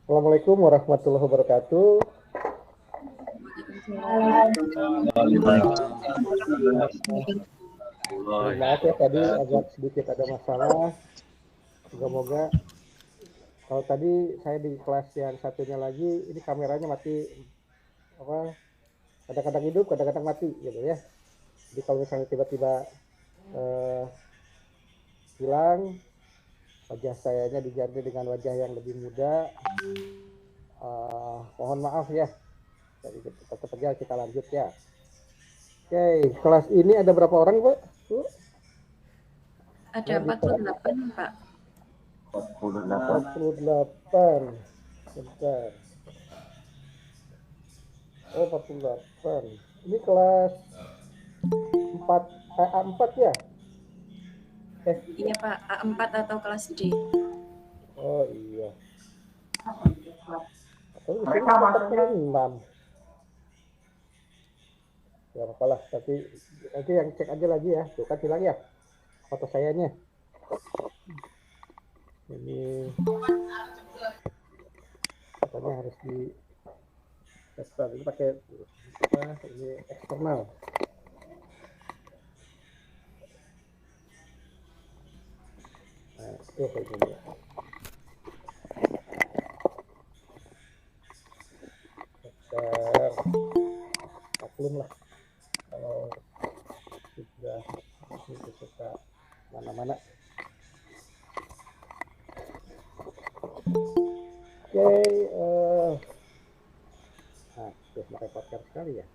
Assalamualaikum warahmatullahi wabarakatuh. Maaf ya tadi agak sedikit ada masalah. Semoga kalau tadi saya di kelas yang satunya lagi, ini kameranya mati apa? Kadang-kadang hidup, kadang-kadang mati gitu ya. Jadi kalau misalnya tiba-tiba hilang, wajah sayanya diganti dengan wajah yang lebih muda. Mohon maaf ya. Jadi tetap aja kita lanjut ya. Oke, kelas ini ada berapa orang, Bu? Ada 48, Pak. 48. Bentar. Oh, 48. Ini kelas 4 A4 ya? Iya, Pak. A4 atau kelas D. Oh iya. Atau mereka masuknya 6. Ya apalah, tapi nanti yang cek aja lagi ya. Tuh kan hilang ya foto sayanya. Ini katanya harus di eksternal. Ini pakai apa? Ini eksternal. Nah, itu kayak gini. Maklum lah kalau sudah itu suka mana-mana. Oke, nah, sudah merepotkan sekali ya.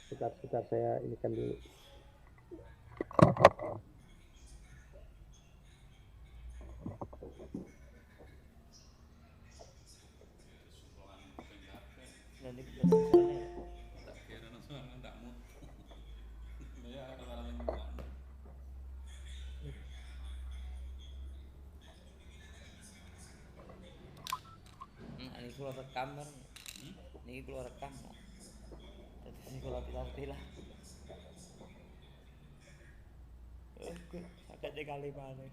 Sebentar saya ini kan dulu. Ini keluar rekam kan? Ini keluar rekam. Terus ini keluar pilah-pilah. Sakit kali mana?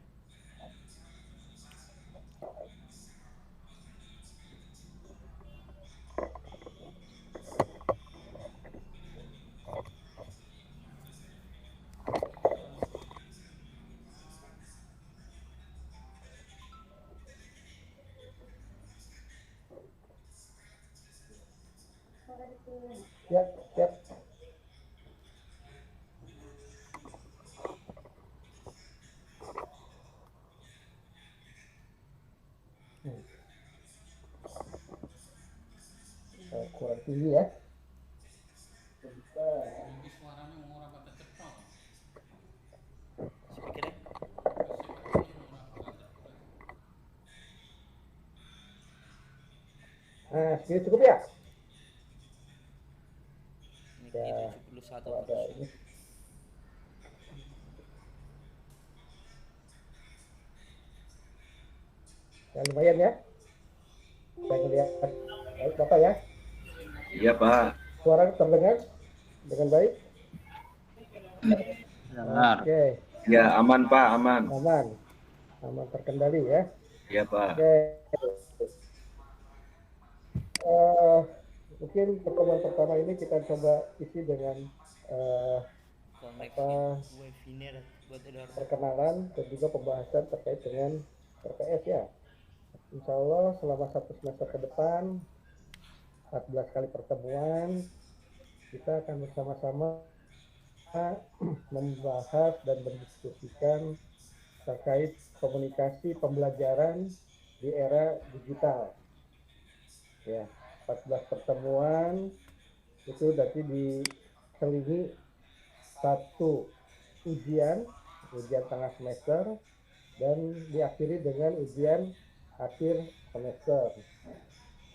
Siap, siap. Kurang tinggi ya. Nah, segini cukup ya? Ini 71 ada ini. Ya, lumayan ya. Saya lihat baik Bapak ya. Iya Pak. Suara terdengar dengan baik? Dengar. Oke. Ya aman Pak, aman. Aman. Aman terkendali ya. Iya Pak. Oke. Mungkin pertemuan pertama ini kita coba isi dengan perkenalan dan juga pembahasan terkait dengan RPS ya. Insya Allah selama 1 semester ke depan 14 kali pertemuan kita akan bersama-sama membahas dan mendiskusikan terkait komunikasi pembelajaran di era digital. Ya, 14 pertemuan itu nanti diselingi satu ujian tengah semester dan diakhiri dengan ujian akhir semester.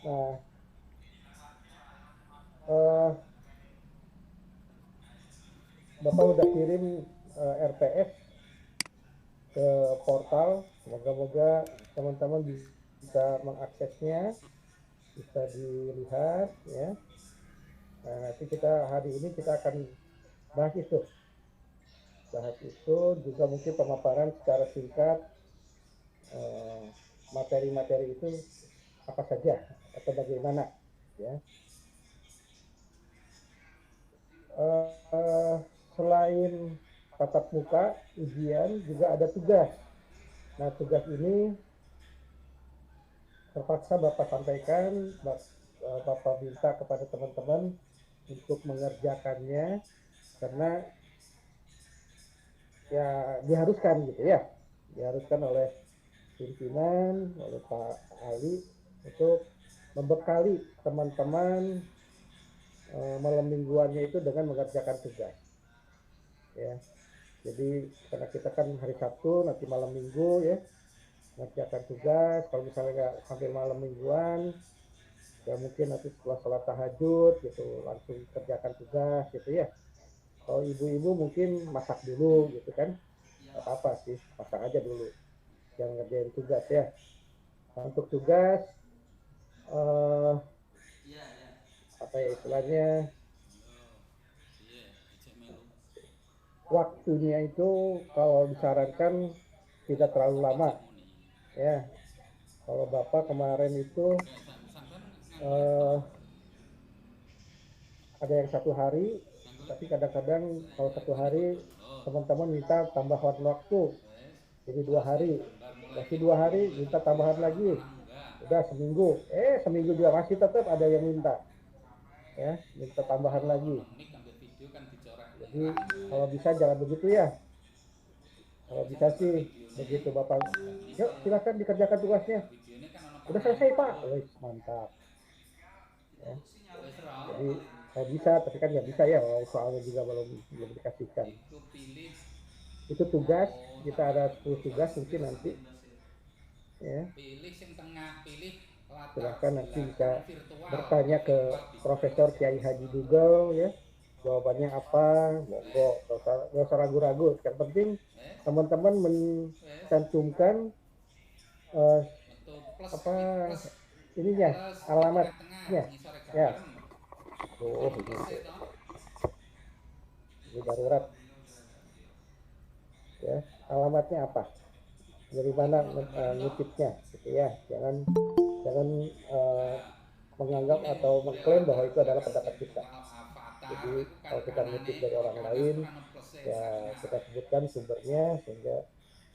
Nah, Bapak udah kirim RPS ke portal, moga-moga teman-teman bisa mengaksesnya, bisa dilihat ya. Nah, nanti hari ini kita akan bahas itu juga mungkin pemaparan secara singkat materi-materi itu apa saja atau bagaimana ya. Selain tatap muka ujian juga ada tugas. Nah, tugas ini terpaksa Bapak sampaikan, Bapak minta kepada teman-teman untuk mengerjakannya karena ya diharuskan gitu ya, diharuskan oleh pimpinan, oleh Pak Ali untuk membekali teman-teman malam mingguannya itu dengan mengerjakan tugas ya. Jadi karena kita kan hari Sabtu, nanti malam minggu ya mengerjakan tugas. Kalau misalnya nggak sampai malam mingguan ya mungkin nanti setelah sholat tahajud gitu langsung kerjakan tugas gitu ya. Kalau ibu-ibu mungkin masak dulu gitu kan, nggak apa-apa sih, masak aja dulu, jangan ngerjain tugas ya. Nah, untuk tugas apa ya istilahnya, waktunya itu kalau disarankan tidak terlalu lama ya. Kalau Bapak kemarin itu ada yang 1 hari, tapi kadang-kadang kalau 1 hari teman-teman minta tambahan waktu, jadi 2 hari, masih 2 hari minta tambahan lagi, udah seminggu, seminggu juga masih tetap ada yang minta ya, minta tambahan lagi. Jadi kalau bisa jangan begitu ya, kalau bisa sih begitu Bapak, yuk silakan dikerjakan tugasnya, udah selesai Pak, mantap ya. Jadi kalau bisa, tapi kan nggak bisa ya, soalnya juga belum dikasihkan. Itu tugas, kita ada 10 tugas mungkin nanti ya. Silahkan nanti bisa bertanya ke Profesor Kiai Haji Google ya, jawabannya apa, monggo, nggak usah ragu-ragu. Yang penting teman-teman mencantumkan apa ininya, alamatnya ya. Ini darurat ya, alamatnya apa, dari mana ngutipnya gitu ya. Jangan menganggap atau mengklaim bahwa itu adalah pendapat kita. Jadi kalau kita ngutip dari orang lain ya kita sebutkan sumbernya sehingga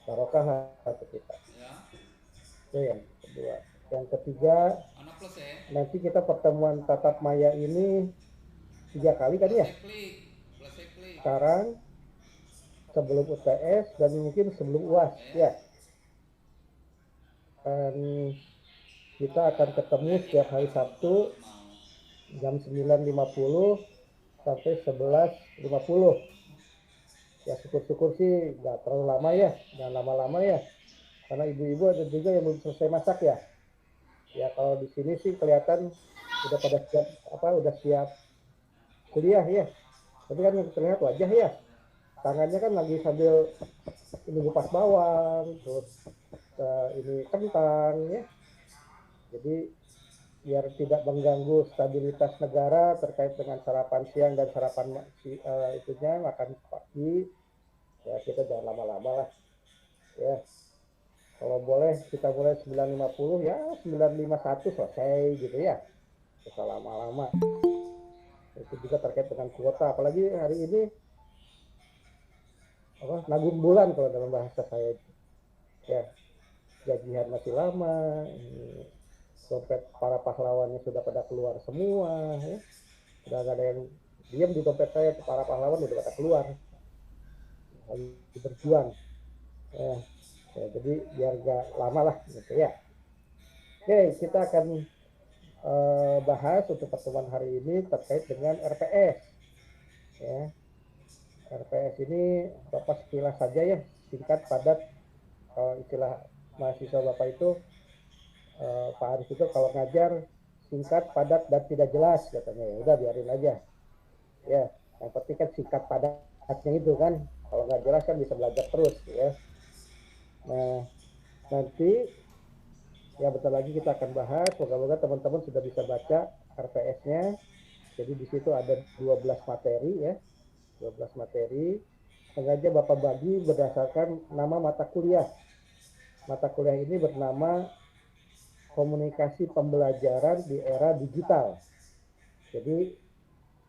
barokah hati kita. Itu yang kedua. Yang ketiga, nanti kita pertemuan tatap maya ini 3 kali kan ya. Sekarang, sebelum UTS dan mungkin sebelum UAS ya. Dan kita akan ketemu setiap hari Sabtu jam 9.50 sampai 11.50. Ya syukur-syukur sih nggak terlalu lama ya, jangan lama-lama ya. Karena ibu-ibu ada juga yang belum selesai masak ya. Ya kalau di sini sih kelihatan udah pada siap udah siap kuliah ya. Tapi kan yang terlihat wajah ya. Tangannya kan lagi sambil ini kupas bawang, terus ini kentang ya. Jadi biar tidak mengganggu stabilitas negara terkait dengan sarapan siang dan sarapan itunya makan pagi, ya kita jangan lama-lama lah ya. Kalau boleh kita mulai 9.50 ya 9.51 selesai gitu ya, bisa lama-lama. Itu juga terkait dengan kuota, apalagi hari ini nabung bulan kalau dalam bahasa saya ya, gajian masih lama, dompet para pahlawannya sudah pada keluar semua ya. Sudah nggak ada yang diam di dompet saya, para pahlawan sudah pada keluar lagi berjuang ya. Jadi biar nggak lama lah gitu ya. Oke, kita akan bahas untuk pertemuan hari ini terkait dengan RPS ya. RPS ini Bapak sekilas saja ya, singkat padat. Istilah mahasiswa Bapak itu Pak Aris itu kalau ngajar singkat, padat, dan tidak jelas katanya. Ya udah biarin aja ya, yang penting kan singkat padatnya itu kan, kalau nggak jelas kan bisa belajar terus ya. Nah nanti ya bentar lagi kita akan bahas, moga-moga teman-teman sudah bisa baca RPS-nya. Jadi di situ ada 12 materi ya, 12 materi. Sengaja Bapak bagi berdasarkan nama mata kuliah. Mata kuliah ini bernama komunikasi pembelajaran di era digital. Jadi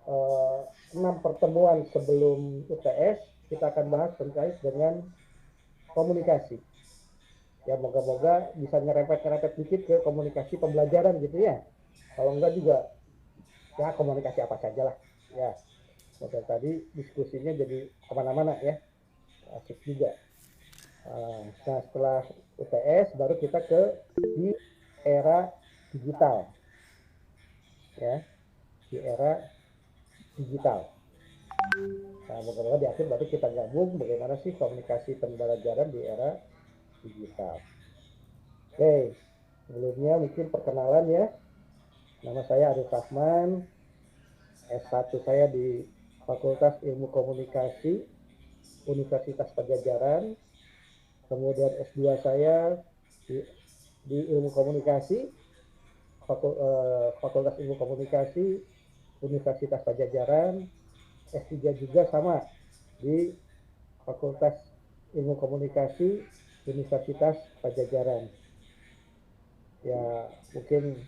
6 pertemuan sebelum UTS kita akan bahas terkait dengan komunikasi. Ya moga-moga bisa nyerempet-nyerempet dikit ke komunikasi pembelajaran gitu ya. Kalau enggak juga ya komunikasi apa saja lah. Ya, model tadi diskusinya jadi kemana-mana ya, asik juga. Nah setelah UTS baru kita ke di era digital. Ya, di era digital. Nah, moga-moga di akhir baru kita gabung bagaimana sih komunikasi pembelajaran di era digital. Oke, sebelumnya mungkin perkenalan ya. Nama saya Arif Rahman, S1 saya di Fakultas Ilmu Komunikasi Universitas Padjadjaran. Kemudian S2 saya di Ilmu Komunikasi Fakultas Ilmu Komunikasi Universitas Padjadjaran. S3 juga sama di Fakultas Ilmu Komunikasi Universitas Padjadjaran. Ya mungkin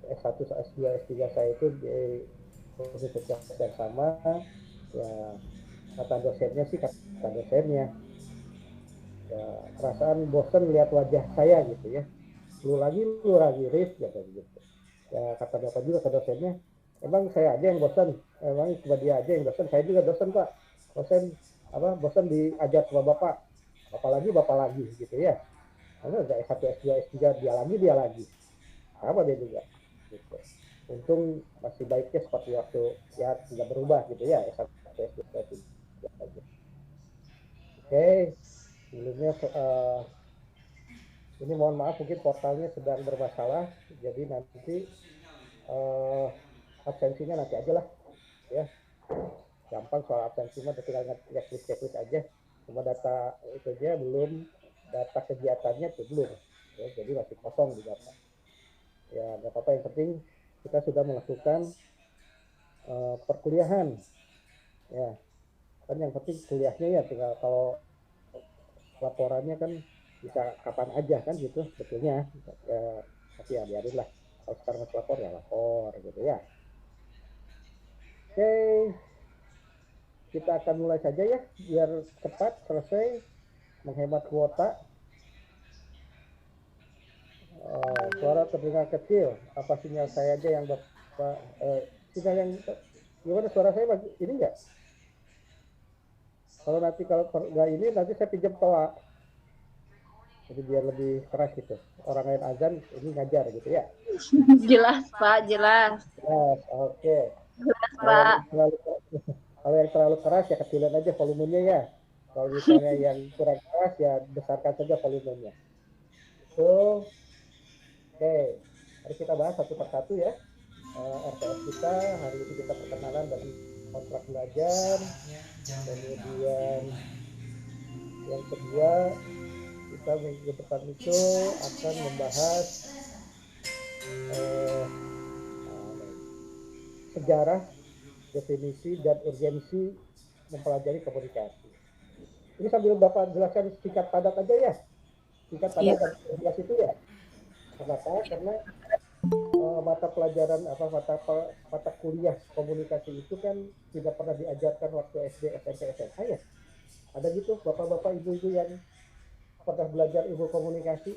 S1, S2, S3 saya itu di universitas yang sama. Ya kata dosennya sih kata dosennya. Ya perasaan bosan lihat wajah saya gitu ya. Lu lagi Rif gitu. Ya kata bapak juga ke dosennya, emang saya aja yang bosan, emang cuma dia aja yang dosen, saya juga dosen pak, bosan diajar sama bapak lagi gitu ya. Karena udah S1 S2 S3 dia lagi sama dia juga gitu. Untung masih baiknya seperti waktu ya tidak berubah gitu ya S1 S2 S3. Oke, sebelumnya ini mohon maaf mungkin portalnya sedang bermasalah, jadi nanti absensinya nanti aja lah ya, gampang soal absensi mah tinggal checklist aja, cuma data itu aja belum, data kegiatannya itu belum ya, jadi masih kosong di data ya, nggak apa-apa, yang penting kita sudah melakukan perkuliahan ya, kan yang penting kuliahnya ya, tinggal kalau laporannya kan bisa kapan aja kan gitu sebetulnya ya, tapi ya biarin lah, kalau sekarang harus lapor ya lapor gitu ya. Oke, kita akan mulai saja ya biar cepat selesai, menghemat kuota. Suara terdengar kecil, apa sinyal saya aja yang bapak sinyal yang gimana, suara saya ini enggak? Kalau nggak ini nanti saya pinjam toa, jadi biar lebih keras gitu, orang lain azan ini ngajar gitu ya. Jelas Pak, jelas. Jelas, oke. Jelas Pak. Kalau yang terlalu keras ya kecilin aja volumenya ya. Kalau misalnya yang kurang keras ya besarkan saja volumenya. So, oke, mari kita bahas satu persatu ya. RTS kita hari ini kita perkenalan dari kontrak belajar. Kemudian yang kedua kita minggu depan itu akan membahas sejarah, definisi dan urgensi mempelajari komunikasi. Ini sambil Bapak jelaskan singkat padat aja ya. Singkat padat dan jelas itu ya. Kenapa? Karena mata pelajaran mata kuliah komunikasi itu kan tidak pernah diajarkan waktu SD, SMP, SMA ya. Ada gitu bapak-bapak, ibu-ibu yang pernah belajar ilmu komunikasi?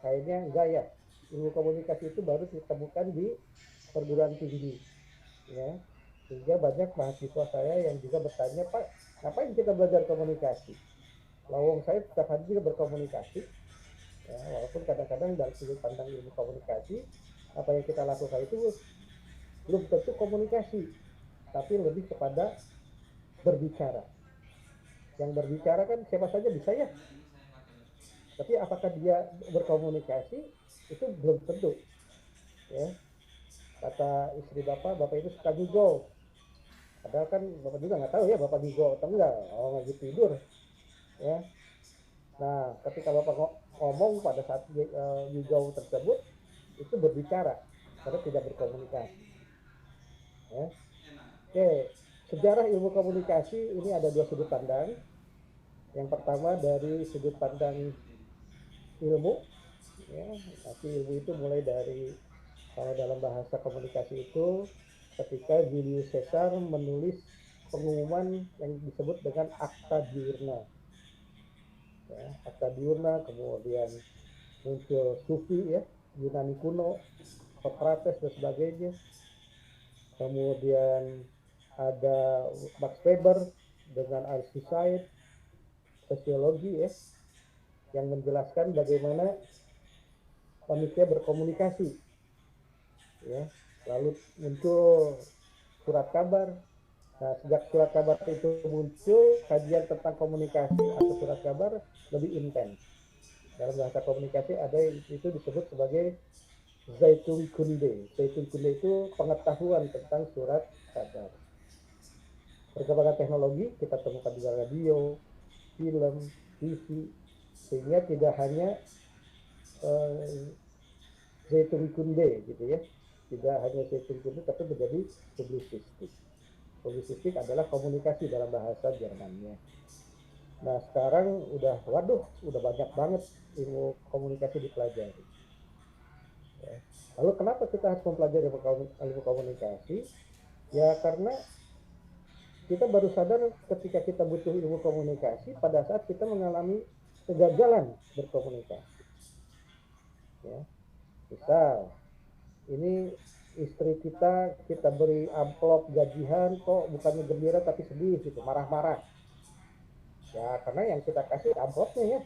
Kayaknya enggak ya. Ilmu komunikasi itu baru ditemukan di perguruan tinggi. Ya. Sehingga banyak mahasiswa saya yang juga bertanya, Pak, ngapain kita belajar komunikasi? Lawang saya setiap hari juga berkomunikasi. Ya, walaupun kadang-kadang dari sudut pandang ilmu komunikasi, apa yang kita lakukan itu belum tentu komunikasi, tapi lebih kepada berbicara. Yang berbicara kan siapa saja bisa ya, tapi apakah dia berkomunikasi itu belum tentu. Ya, kata istri bapak itu suka gigo. Padahal kan bapak juga nggak tahu ya bapak gigo atau enggak, lagi tidur. Ya. Nah, ketika bapak ngomong pada saat gigo tersebut itu berbicara, karena tidak berkomunikasi. Ya. Oke, sejarah ilmu komunikasi ini ada dua sudut pandang. Yang pertama dari sudut pandang ilmu, Ya, nanti ilmu itu mulai dari, kalau dalam bahasa komunikasi itu ketika Julius Caesar menulis pengumuman yang disebut dengan Akta Diurna. Ya, Akta Diurna, kemudian muncul Sufi ya, Yunani kuno, Socrates dan sebagainya. Kemudian ada Max Weber dengan Althusser, sosiologi ya, yang menjelaskan bagaimana manusia berkomunikasi. Ya, lalu muncul surat kabar. Nah, sejak surat kabar itu muncul, kajian tentang komunikasi atau surat kabar lebih intens. Dalam bahasa komunikasi ada yang itu disebut sebagai Zaitun Kunde. Zaitun Kunde itu pengetahuan tentang surat kabar. Perkembangan teknologi kita temukan juga radio, film, TV, sehingga tidak hanya Zaitun Kunde gitu ya, tidak hanya Zaitun Kunde tapi menjadi publisistik. Publisistik adalah komunikasi dalam bahasa Jermannya. Nah sekarang udah banyak banget ilmu komunikasi dipelajari. Ya. Lalu kenapa kita harus mempelajari ilmu komunikasi? Ya karena kita baru sadar ketika kita butuh ilmu komunikasi pada saat kita mengalami kegagalan berkomunikasi. Ya. Misal, ini istri kita beri amplop gajian kok bukannya gembira tapi sedih gitu, marah-marah. Ya karena yang kita kasih amplopnya ya,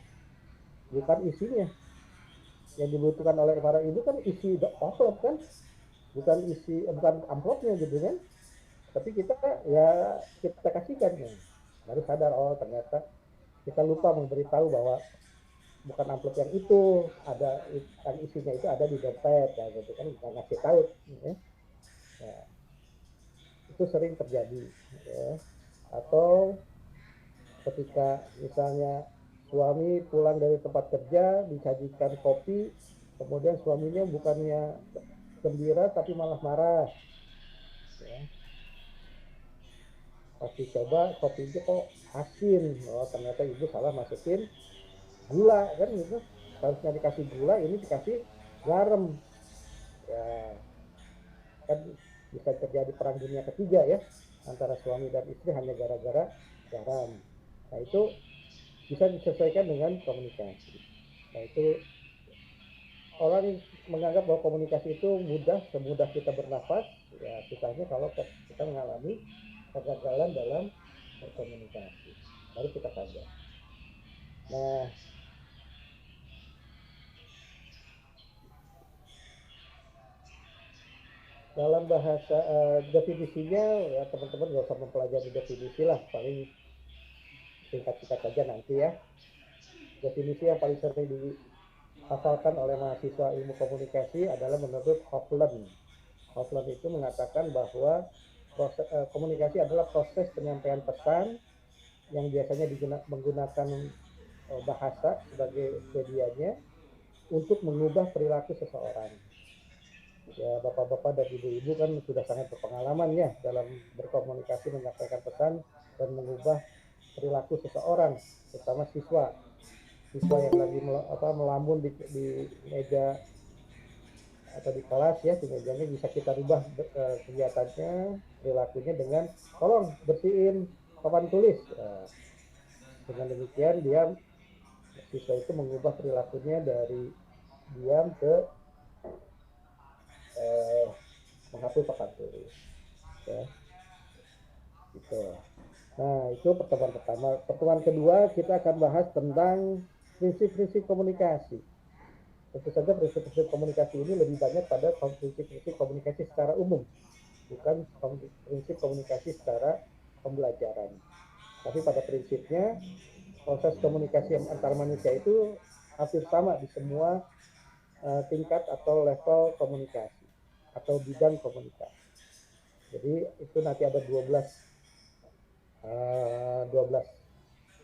bukan isinya. Yang dibutuhkan oleh para ibu kan isi amplop kan, bukan amplopnya gitu kan. Tapi kita kasihkan ya. Baru sadar, oh ternyata kita lupa memberitahu bahwa bukan amplop yang itu, ada yang isinya itu ada di dompet ya gitu kan, kita ngasih tahu ya. Ya, itu sering terjadi ya. Atau ketika misalnya suami pulang dari tempat kerja disajikan kopi, kemudian suaminya bukannya gembira tapi malah marah ya. Pasti coba kopinya kok asin, oh ternyata ibu salah masukin gula kan gitu, harusnya dikasih gula, ini dikasih garam ya kan, bisa terjadi perang dunia ketiga ya antara suami dan istri hanya gara-gara garam. Nah itu bisa diselesaikan dengan komunikasi. Nah itu orang menganggap bahwa komunikasi itu mudah, semudah kita bernafas ya, susahnya kalau kita mengalami kegagalan dalam berkomunikasi baru kita sadar. Nah dalam bahasa definisinya ya teman-teman nggak usah mempelajari definisi lah, paling singkat-singkat saja nanti ya. Definisi yang paling sering dihafalkan oleh mahasiswa ilmu komunikasi adalah menurut Hofland. Hofland itu mengatakan bahwa komunikasi adalah proses penyampaian pesan yang biasanya menggunakan bahasa sebagai medianya untuk mengubah perilaku seseorang. Ya bapak-bapak dan ibu-ibu kan sudah sangat berpengalaman ya dalam berkomunikasi, menyampaikan pesan dan mengubah perilaku seseorang, terutama siswa yang lagi melamun di meja atau di kelas ya, di mejanya bisa kita rubah kegiatannya, perilakunya dengan tolong bersihin papan tulis. Dengan demikian siswa itu mengubah perilakunya dari diam ke menghapus papan tulis ya gitu. Nah itu pertemuan pertama. Pertemuan kedua kita akan bahas tentang prinsip-prinsip komunikasi. Tentu saja prinsip-prinsip komunikasi ini lebih banyak pada prinsip-prinsip komunikasi secara umum, bukan prinsip komunikasi secara pembelajaran. Tapi pada prinsipnya proses komunikasi antar manusia itu hampir sama di semua tingkat atau level komunikasi atau bidang komunikasi. Jadi itu nanti ada 12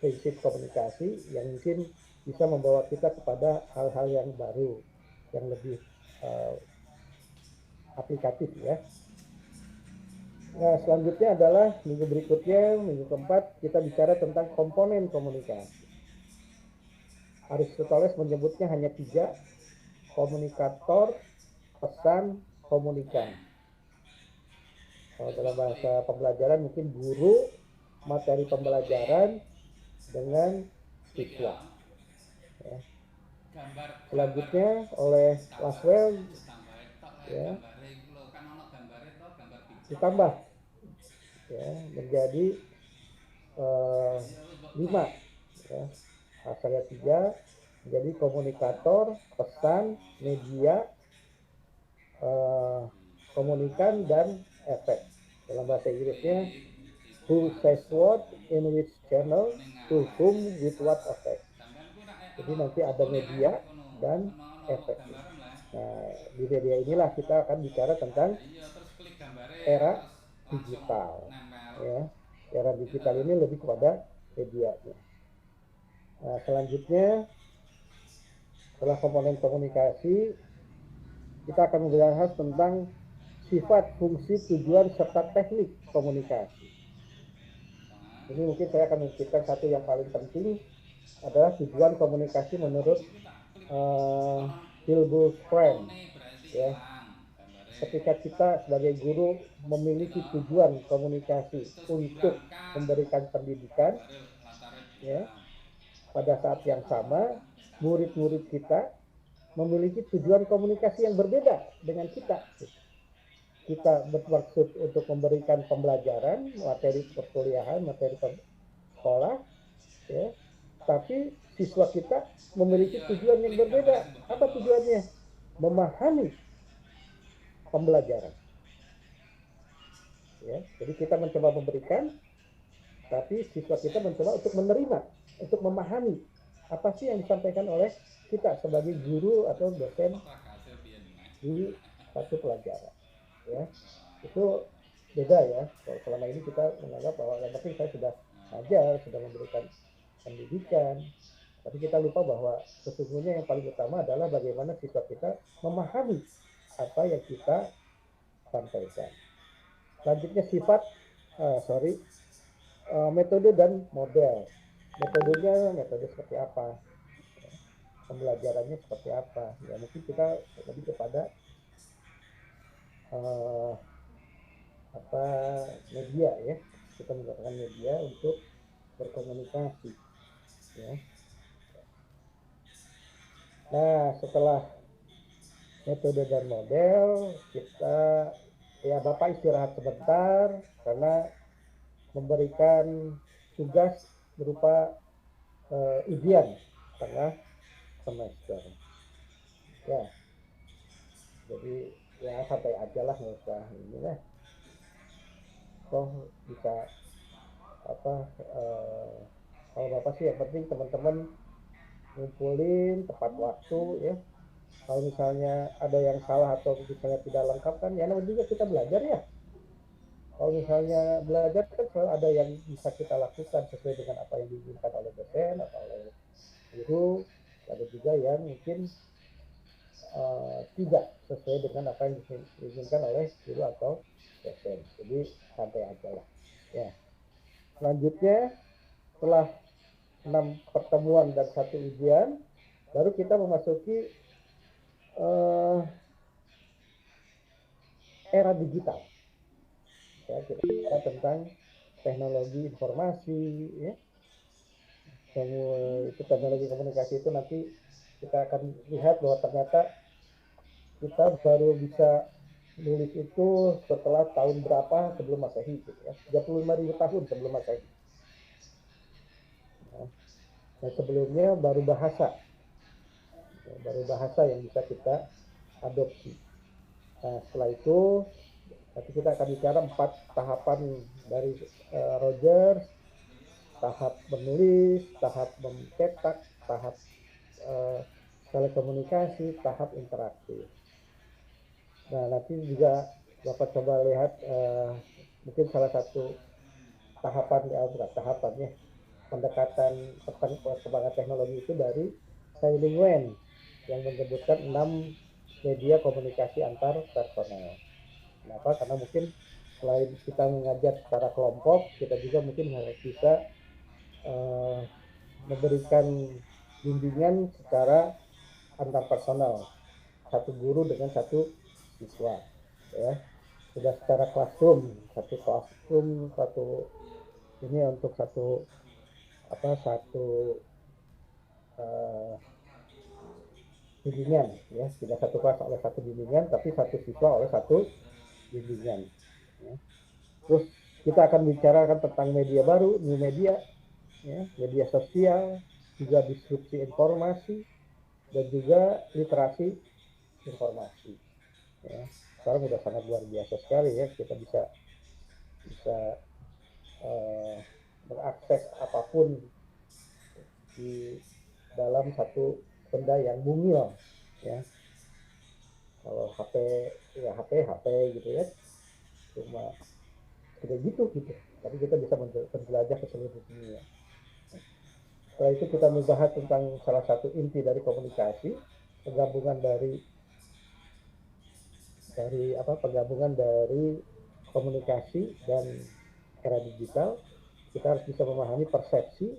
prinsip komunikasi yang mungkin bisa membawa kita kepada hal-hal yang baru, yang lebih aplikatif ya. Nah selanjutnya adalah minggu berikutnya, minggu keempat, kita bicara tentang komponen komunikasi. Aristoteles menyebutnya hanya 3, komunikator, pesan, komunikan. Kalau dalam bahasa pembelajaran mungkin guru, materi pembelajaran dengan siswa. Ya. Selanjutnya oleh Laswell ya, ditambah ya, menjadi 5 ya. Asalnya 3 menjadi komunikator, pesan, media, komunikan, dan efek. Dalam bahasa Inggrisnya who says what, in which channel, to whom, with what effect. Jadi nanti ada media dan efek. Nah, di media inilah kita akan bicara tentang era digital. Ya, era digital ini lebih kepada medianya. Nah, selanjutnya setelah komponen komunikasi, kita akan membahas tentang sifat, fungsi, tujuan, serta teknik komunikasi. Ini mungkin saya akan menyebutkan satu yang paling penting adalah tujuan komunikasi menurut Hilbert Friend. Ya. Ketika kita sebagai guru memiliki tujuan komunikasi untuk memberikan pendidikan, ya, pada saat yang sama murid-murid kita memiliki tujuan komunikasi yang berbeda dengan kita. Kita bermaksud untuk memberikan pembelajaran, materi perkuliahan, materi sekolah, ya. Tapi siswa kita memiliki tujuan yang berbeda. Apa tujuannya? Memahami pembelajaran. Ya, jadi kita mencoba memberikan, tapi siswa kita mencoba untuk menerima, untuk memahami apa sih yang disampaikan oleh kita sebagai guru atau dosen di satu pelajaran. Ya, itu beda ya. Kalau selama ini kita menganggap bahwa yang penting saya sudah ajar, sudah memberikan pendidikan, tapi kita lupa bahwa sesungguhnya yang paling utama adalah bagaimana siswa kita memahami apa yang kita sampaikan. Selanjutnya sifat, metode dan model. Metodenya, metode seperti apa? Pembelajarannya seperti apa? Ya mungkin kita lebih kepada media ya, kita menggunakan media untuk berkomunikasi ya. Nah, setelah metode dan model, kita ya Bapak istirahat sebentar karena memberikan tugas berupa ujian tengah semester ya. Jadi ya santai aja lah, nggak usah ini lah, toh bisa kalau Bapak sih yang penting teman-teman ngumpulin tepat waktu ya. Kalau misalnya ada yang salah atau misalnya tidak lengkap kan ya namanya juga kita belajar ya. Kalau misalnya belajar kan selalu ada yang bisa kita lakukan sesuai dengan apa yang diinginkan oleh dosen atau oleh guru. Ada juga yang mungkin tidak sesuai dengan apa yang diinginkan oleh guru atau dosen. Jadi santai aja lah. Ya. Selanjutnya setelah 6 pertemuan dan 1 ujian, baru kita memasuki era digital. Ya, kita bicara tentang teknologi informasi, ya. Itu teknologi komunikasi itu nanti kita akan lihat bahwa ternyata kita baru bisa nulis itu setelah tahun berapa sebelum Masehi, gitu ya. 35.000 tahun sebelum Masehi. Nah, sebelumnya baru bahasa yang bisa kita adopsi. Nah, setelah itu nanti kita akan bicara 4 tahapan dari Rogers, tahap menulis, tahap mencetak, tahap telekomunikasi, tahap interaktif. Nah, nanti juga Bapak coba lihat mungkin salah satu tahapannya pendekatan perkembangan teknologi itu dari Sailing Wen yang menyebutkan 6 media komunikasi antar personel. Kenapa? Karena mungkin selain kita mengajar secara kelompok, kita juga mungkin harus bisa memberikan bimbingan secara antar personal satu guru dengan satu siswa, ya. Sudah secara classroom, satu ini untuk satu bimbingan, ya. Tidak satu kelas oleh satu bimbingan, tapi satu siswa oleh satu bimbingan, ya. Terus kita akan bicarakan tentang media baru, new media, ya, media sosial, juga disrupsi informasi, dan juga literasi informasi. Ya. Sekarang sudah sangat luar biasa sekali, ya, kita bisa mengakses apapun di dalam satu benda yang mungil, ya. Kalau HP ya HP gitu ya, cuma seperti gitu. Tapi kita bisa menjelajah ke seluruh dunia. Setelah itu kita membahas tentang salah satu inti dari komunikasi, penggabungan dari komunikasi dan era digital. Kita harus bisa memahami persepsi,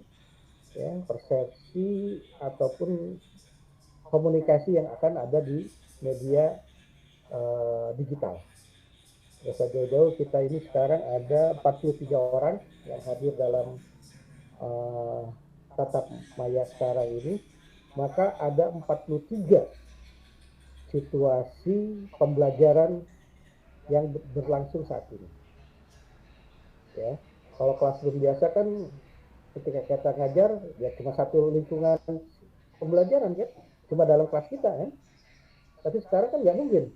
ya, persepsi ataupun komunikasi yang akan ada di media digital. Biasa jauh-jauh kita ini sekarang ada 43 orang yang hadir dalam tatap maya sekarang ini, maka ada 43 situasi pembelajaran yang berlangsung saat ini. Ya, kalau classroom biasa kan ketika kita ngajar ya cuma satu lingkungan pembelajaran kan, cuma dalam kelas kita kan. Tapi sekarang kan nggak mungkin.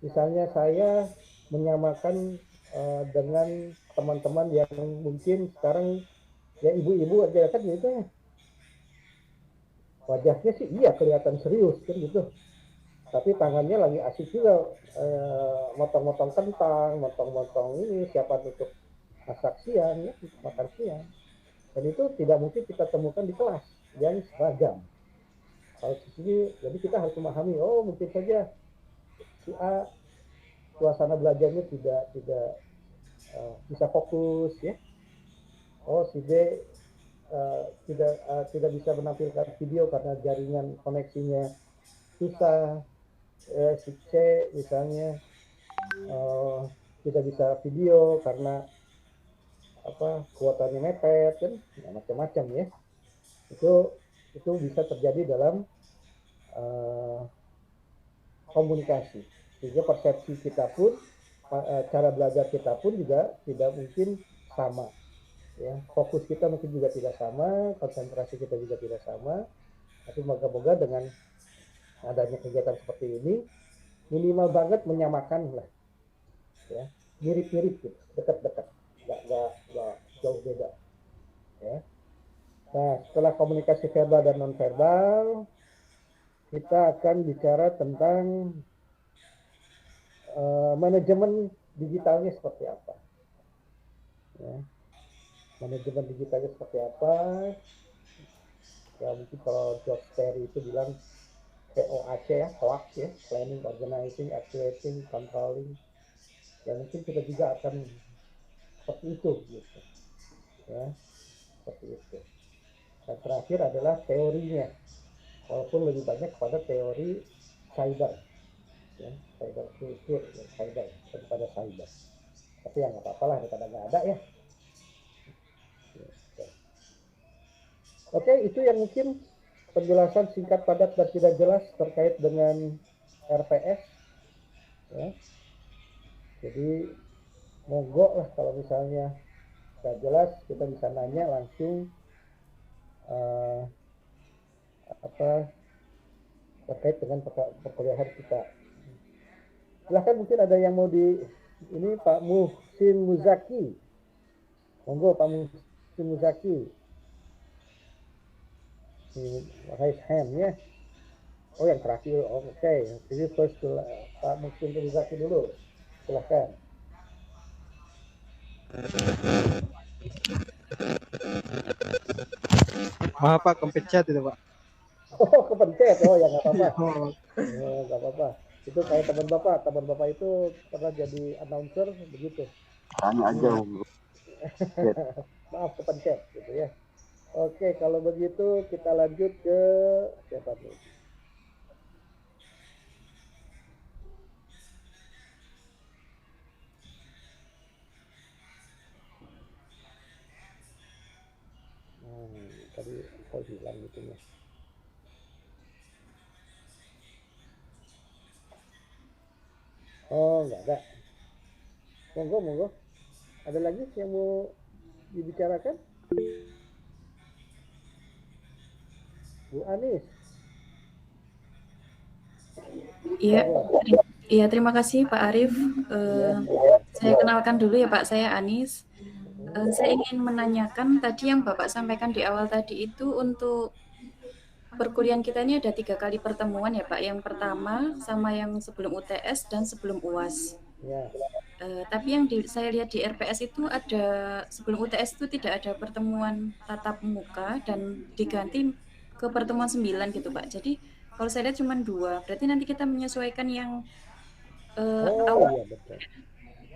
Misalnya saya menyamakan dengan teman-teman yang mungkin sekarang ya ibu-ibu aja kan gitu ya. Wajahnya sih iya kelihatan serius kan gitu. Tapi tangannya lagi asik juga motong-motong kentang, motong-motong ini siapa untuk masak siang ya, makan siang. Dan itu tidak mungkin kita temukan di kelas yang seragam. Kalau di sini, jadi kita harus memahami, oh mungkin saja si A suasana belajarnya tidak bisa fokus ya. Oh si B tidak bisa menampilkan video karena jaringan koneksinya susah. Si C misalnya tidak bisa video karena kuotanya mepet kan, ya, macam-macam ya. Itu bisa terjadi dalam komunikasi, sehingga persepsi kita pun cara belajar kita pun juga tidak mungkin sama, ya. Fokus kita mungkin juga tidak sama, konsentrasi kita juga tidak sama. Tapi moga-moga dengan adanya kegiatan seperti ini minimal banget menyamakan lah, ya, mirip-mirip gitu, dekat-dekat, nggak jauh beda, ya. Nah, setelah komunikasi verbal dan non-verbal, kita akan bicara tentang manajemen digitalnya seperti apa. Ya. Manajemen digitalnya seperti apa? Ya mungkin kalau George Perry itu bilang POAC ya, POAC ya, planning, organizing, activating, controlling. Ya mungkin kita juga akan seperti itu, gitu. Ya, seperti itu. Dan terakhir adalah teorinya, walaupun lebih banyak kepada teori cyber, ya, cyber kultur, ya, cyber daripada cyber. Tapi ya nggak apa-apa lah, daripada nggak ada ya. Oke, itu yang mungkin penjelasan singkat, padat, dan tidak jelas terkait dengan RPS. Ya. Jadi monggo lah kalau misalnya nggak jelas kita bisa nanya langsung terkait dengan perkuliahan kita. Silahkan, mungkin ada yang mau ini Pak Muhsin Muzaki. Monggo Pak Muhsin Muzaki. Raise hand ya. Oh yang terakhir, oke. Jadi first Pak Muhsin Muzaki dulu. Silahkan. Maaf Pak, kepencet itu Pak. Oh kepencet, oh ya nggak apa-apa. Nggak apa-apa. Itu kayak teman bapak itu pernah jadi announcer begitu. Tanya aja. Maaf kepencet gitu ya. Oke, kalau begitu kita lanjut ke siapa nih? hilang gitu ya. Oh, nggak ada. Monggo. Ada lagi yang mau dibicarakan? Bu Anis. Iya, Monggo. iya terima kasih Pak Arief. Iya. Saya kenalkan dulu ya Pak, saya Anis. Saya ingin menanyakan tadi yang Bapak sampaikan di awal tadi itu untuk perkuliahan kita ini ada 3 kali pertemuan ya Pak. Yang pertama sama yang sebelum UTS dan sebelum UAS. Ya. Tapi yang saya lihat di RPS itu ada sebelum UTS itu tidak ada pertemuan tatap muka dan diganti ke pertemuan 9 gitu Pak. Jadi kalau saya lihat cuma 2, berarti nanti kita menyesuaikan yang Oh awal iya betul.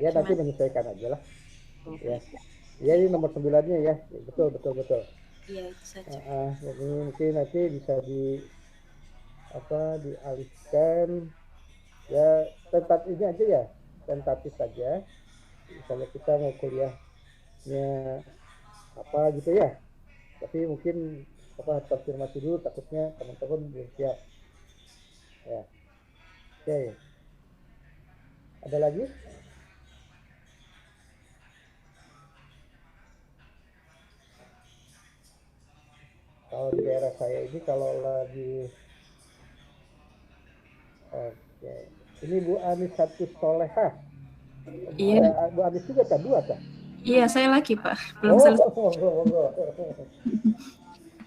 Ya nanti gimana? menyesuaikan aja lah. Ya. Ya ini nomor 9-nya ya. Betul. Iya itu saja. Jadi mungkin nanti bisa dialihkan ya tentatif ini aja ya. Tentatif saja. Misalnya kita mau kuliahnya apa gitu ya. Tapi mungkin konfirmasi dulu takutnya teman-teman belum siap. Ya. Oke. Ada lagi? Kalau di daerah saya ini kalau lagi oke. Ini Bu Anis satu Solehah. Iya. Bu Anis juga tak dua tak? Iya, saya lagi Pak. Belum selesai. Monggo.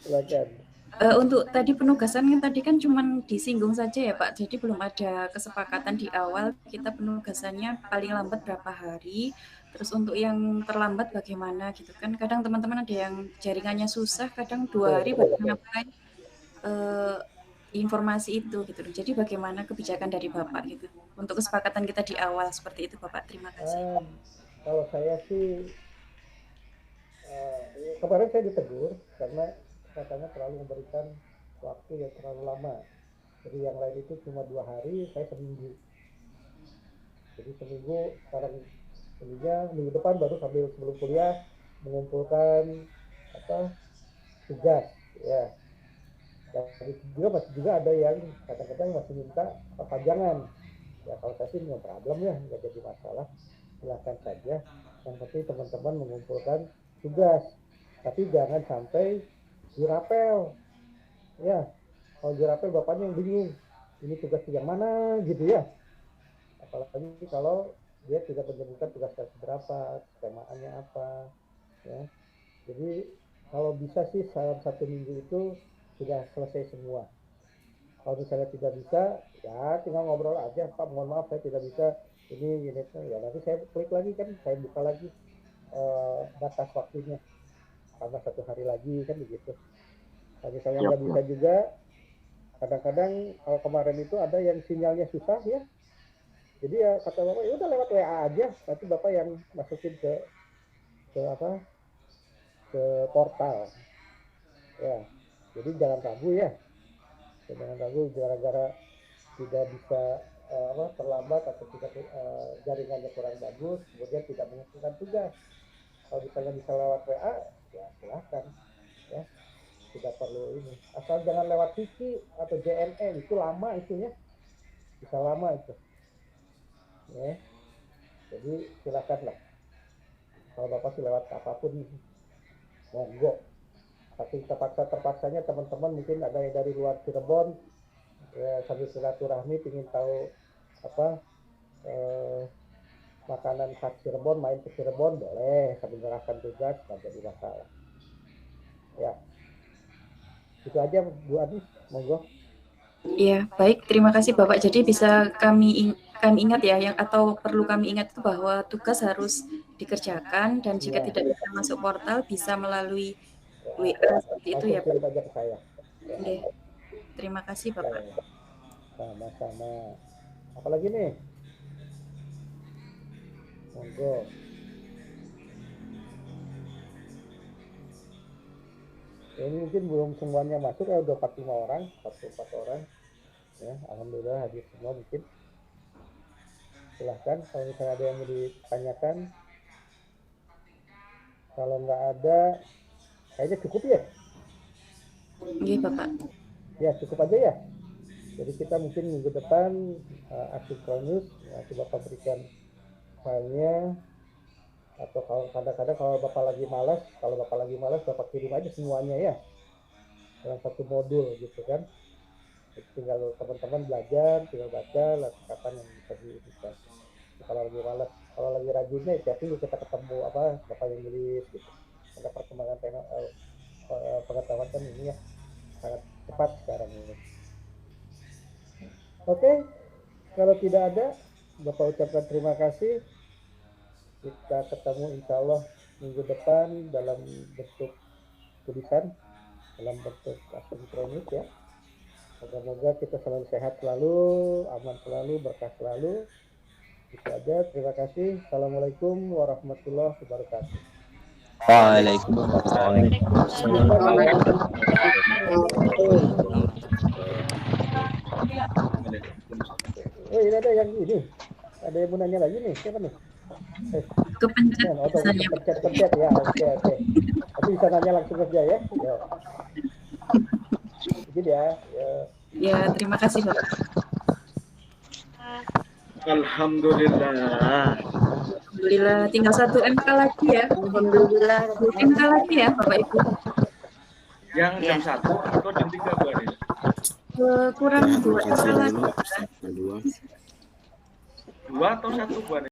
Silakan. Untuk tadi penugasan yang tadi kan cuma disinggung saja ya Pak. Jadi belum ada kesepakatan di awal kita penugasannya paling lambat berapa hari. Terus untuk yang terlambat bagaimana gitu kan. Kadang teman-teman ada yang jaringannya susah, kadang 2 hari baru sampai informasi itu gitu. Jadi bagaimana kebijakan dari Bapak gitu untuk kesepakatan kita di awal seperti itu Bapak. Terima kasih. Kalau saya sih kemarin saya ditegur karena katanya terlalu memberikan waktu yang terlalu lama. Jadi yang lain itu cuma 2 hari, saya seminggu. Jadi seminggu, sekarang minggu depan baru sebelum kuliah mengumpulkan tugas ya. Dan juga ada yang kadang-kadang masih minta perpanjangan. Ya kalau saya sih no problem ya, nggak jadi masalah. Silakan saja. Yang penting teman-teman mengumpulkan tugas. Tapi jangan sampai dirapel. Ya, kalau dirapel bapaknya yang bingung. Ini tugas yang mana gitu ya. Apalagi kalau dia tidak menyebutkan tugasnya berapa, temaannya apa. Ya. Jadi kalau bisa sih dalam 1 minggu itu sudah selesai semua. Kalau misalnya tidak bisa, ya tinggal ngobrol aja, Pak mohon maaf saya tidak bisa ini gini ya nanti saya klik lagi kan, saya buka lagi batas waktunya tambah 1 hari lagi kan begitu. Kalau misalnya nggak bisa juga, kadang-kadang kalau kemarin itu ada yang sinyalnya susah ya, jadi ya kata bapak ya udah lewat WA aja, nanti bapak yang masukin ke portal ya. Jadi jangan ragu ya, gara-gara tidak bisa terlambat atau tidak jaringannya kurang bagus kemudian tidak mengumpulkan tugas. Kalau misalnya bisa lewat WA ya silahkan ya, tidak perlu ini, asal jangan lewat Viki atau JNE, itu lama itunya, bisa lama itu ya. Jadi silakan lah, kalau bapak sih lewat apapun monggo. Tapi terpaksanya teman-teman mungkin ada yang dari luar Cirebon ya, sambil silaturahmi ingin tahu makanan khas Cirebon, main ke Cirebon boleh sambil menyerahkan tugas, nggak jadi masalah ya. Itu aja Bu Adis, monggo. Iya, baik. Terima kasih Bapak. Jadi bisa kami ingat ya, yang atau perlu kami ingat itu bahwa tugas harus dikerjakan dan jika tidak bisa masuk portal bisa melalui WA seperti itu ya Pak. Kirim aja ke saya. Oke. Terima kasih Bapak. Sama-sama. Apalagi nih? Monggo. Ini mungkin belum semuanya masuk ya, udah 45 orang, 44 orang. Ya, alhamdulillah hadir semua mungkin. Silahkan kalau misalnya ada yang mau ditanyakan. Kalau nggak ada, kayaknya cukup ya. Iya, Bapak. Ya, cukup aja ya. Jadi kita mungkin minggu depan asinkronus, nanti Bapak berikan filenya, atau kalau kadang-kadang kalau Bapak lagi malas, Bapak kirim aja semuanya ya, dalam satu modul gitu kan. Tinggal teman-teman belajar, tinggal baca, lalu kapan yang bisa. Kalau lagi malas, kalau lagi rajinnya tiap minggu kita ketemu Bapak yang nulis gitu. Ada perkembangan pengetahuan kan ini ya sangat cepat sekarang ini. Oke, kalau tidak ada, Bapak ucapkan terima kasih. Kita ketemu insya Allah minggu depan dalam bentuk tulisan, dalam bentuk asinkronis ya. Semoga kita selalu sehat selalu, aman selalu, berkah selalu. Itu aja, terima kasih. Assalamualaikum warahmatullahi wabarakatuh. Waalaikumsalam. Oh, ini ada yang ini. Ada yang mau nanya lagi nih, siapa nih? Kepencet biasanya. Pencet ya, oke. Tapi bisa nanya langsung aja ya. Begini ya. Ya, terima kasih, Bapak. Alhamdulillah. Alhamdulillah, tinggal 1 MK lagi ya. Alhamdulillah. MK lagi ya, Bapak Ibu. Yang jam 1 atau jam 3 Bu Anis? Kurang 2 MK lagi. 2 atau 1 Bu Anis?